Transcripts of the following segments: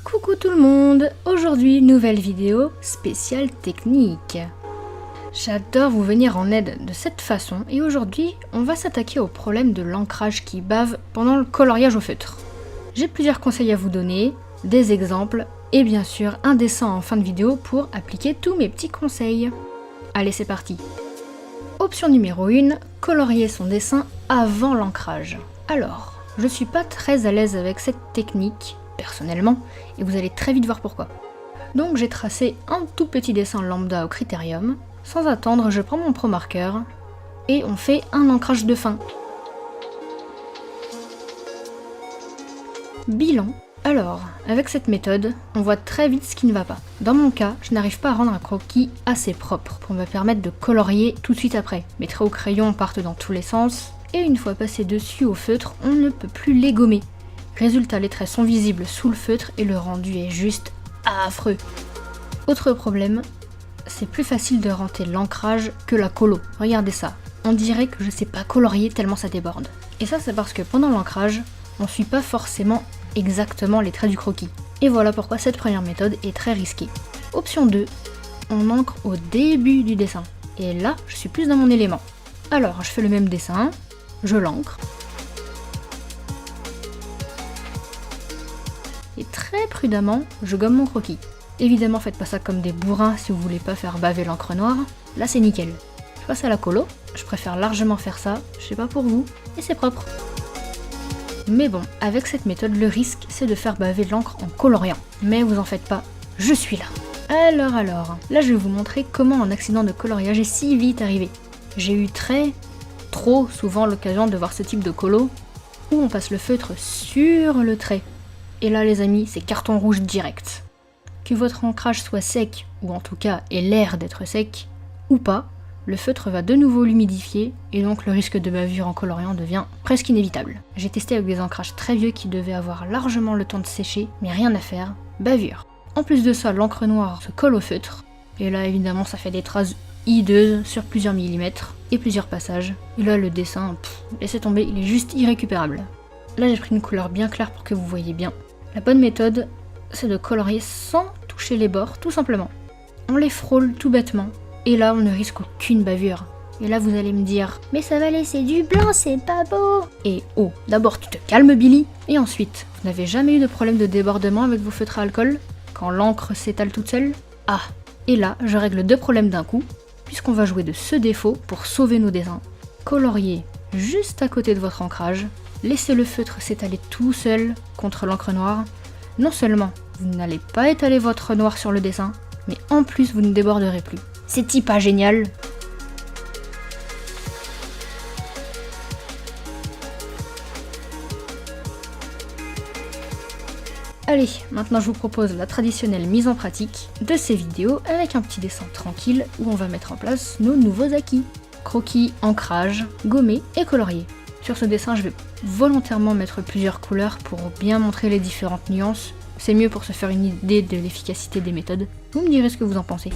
Coucou tout le monde, aujourd'hui nouvelle vidéo spéciale technique. J'adore vous venir en aide de cette façon et aujourd'hui on va s'attaquer au problème de l'ancrage qui bave pendant le coloriage au feutre. J'ai plusieurs conseils à vous donner, des exemples et bien sûr un dessin en fin de vidéo pour appliquer tous mes petits conseils. Allez c'est parti. Option numéro 1, colorier son dessin avant l'ancrage. Alors, je suis pas très à l'aise avec cette technique personnellement, et vous allez très vite voir pourquoi. Donc j'ai tracé un tout petit dessin lambda au critérium. Sans attendre, je prends mon pro marqueur et on fait un ancrage de fin. Bilan. Alors, avec cette méthode, on voit très vite ce qui ne va pas. Dans mon cas, je n'arrive pas à rendre un croquis assez propre pour me permettre de colorier tout de suite après. Mes traits au crayon partent dans tous les sens, et une fois passé dessus au feutre, on ne peut plus les gommer. Résultat, les traits sont visibles sous le feutre et le rendu est juste affreux. Autre problème, c'est plus facile de rentrer l'ancrage que la colo. Regardez ça, on dirait que je sais pas colorier tellement ça déborde. Et ça c'est parce que pendant l'ancrage, on suit pas forcément exactement les traits du croquis. Et voilà pourquoi cette première méthode est très risquée. Option 2, on ancre au début du dessin. Et là, je suis plus dans mon élément. Alors, je fais le même dessin, je l'ancre. Et très prudemment, je gomme mon croquis. Évidemment, faites pas ça comme des bourrins si vous voulez pas faire baver l'encre noire. Là, c'est nickel. Je passe à la colo, je préfère largement faire ça, je sais pas pour vous, et c'est propre. Mais bon, avec cette méthode, le risque, c'est de faire baver l'encre en coloriant. Mais vous en faites pas, je suis là. Alors, là je vais vous montrer comment un accident de coloriage est si vite arrivé. J'ai eu trop souvent l'occasion de voir ce type de colo, où on passe le feutre sur le trait. Et là les amis, c'est carton rouge direct. Que votre ancrage soit sec, ou en tout cas ait l'air d'être sec, ou pas, le feutre va de nouveau l'humidifier, et donc le risque de bavure en coloriant devient presque inévitable. J'ai testé avec des ancrages très vieux qui devaient avoir largement le temps de sécher, mais rien à faire, bavure. En plus de ça, l'encre noire se colle au feutre, et là évidemment ça fait des traces hideuses sur plusieurs millimètres, et plusieurs passages. Et là le dessin, laissez tomber, il est juste irrécupérable. Là j'ai pris une couleur bien claire pour que vous voyez bien. La bonne méthode, c'est de colorier sans toucher les bords, tout simplement. On les frôle tout bêtement, et là on ne risque aucune bavure. Et là vous allez me dire, mais ça va laisser du blanc, c'est pas beau. Et oh, d'abord tu te calmes Billy, et ensuite, vous n'avez jamais eu de problème de débordement avec vos feutres à alcool, quand l'encre s'étale toute seule? Ah, et là je règle deux problèmes d'un coup, puisqu'on va jouer de ce défaut pour sauver nos dessins. Colorier juste à côté de votre ancrage, laissez le feutre s'étaler tout seul contre l'encre noire. Non seulement vous n'allez pas étaler votre noir sur le dessin, mais en plus vous ne déborderez plus. C'est pas génial? Allez, maintenant je vous propose la traditionnelle mise en pratique de ces vidéos avec un petit dessin tranquille où on va mettre en place nos nouveaux acquis. Croquis, ancrage, gommé et colorier. Sur ce dessin, je vais volontairement mettre plusieurs couleurs pour bien montrer les différentes nuances. C'est mieux pour se faire une idée de l'efficacité des méthodes. Vous me direz ce que vous en pensez.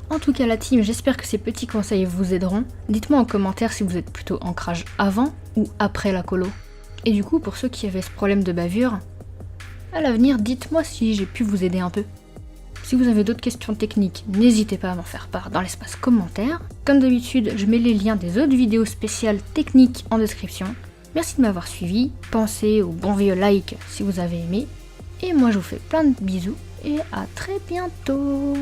En tout cas la team, j'espère que ces petits conseils vous aideront. Dites-moi en commentaire si vous êtes plutôt ancrage avant ou après la colo. Et du coup, pour ceux qui avaient ce problème de bavure, à l'avenir, dites-moi si j'ai pu vous aider un peu. Si vous avez d'autres questions techniques, n'hésitez pas à m'en faire part dans l'espace commentaire. Comme d'habitude, je mets les liens des autres vidéos spéciales techniques en description. Merci de m'avoir suivi, pensez au bon vieux like si vous avez aimé, et moi je vous fais plein de bisous et à très bientôt.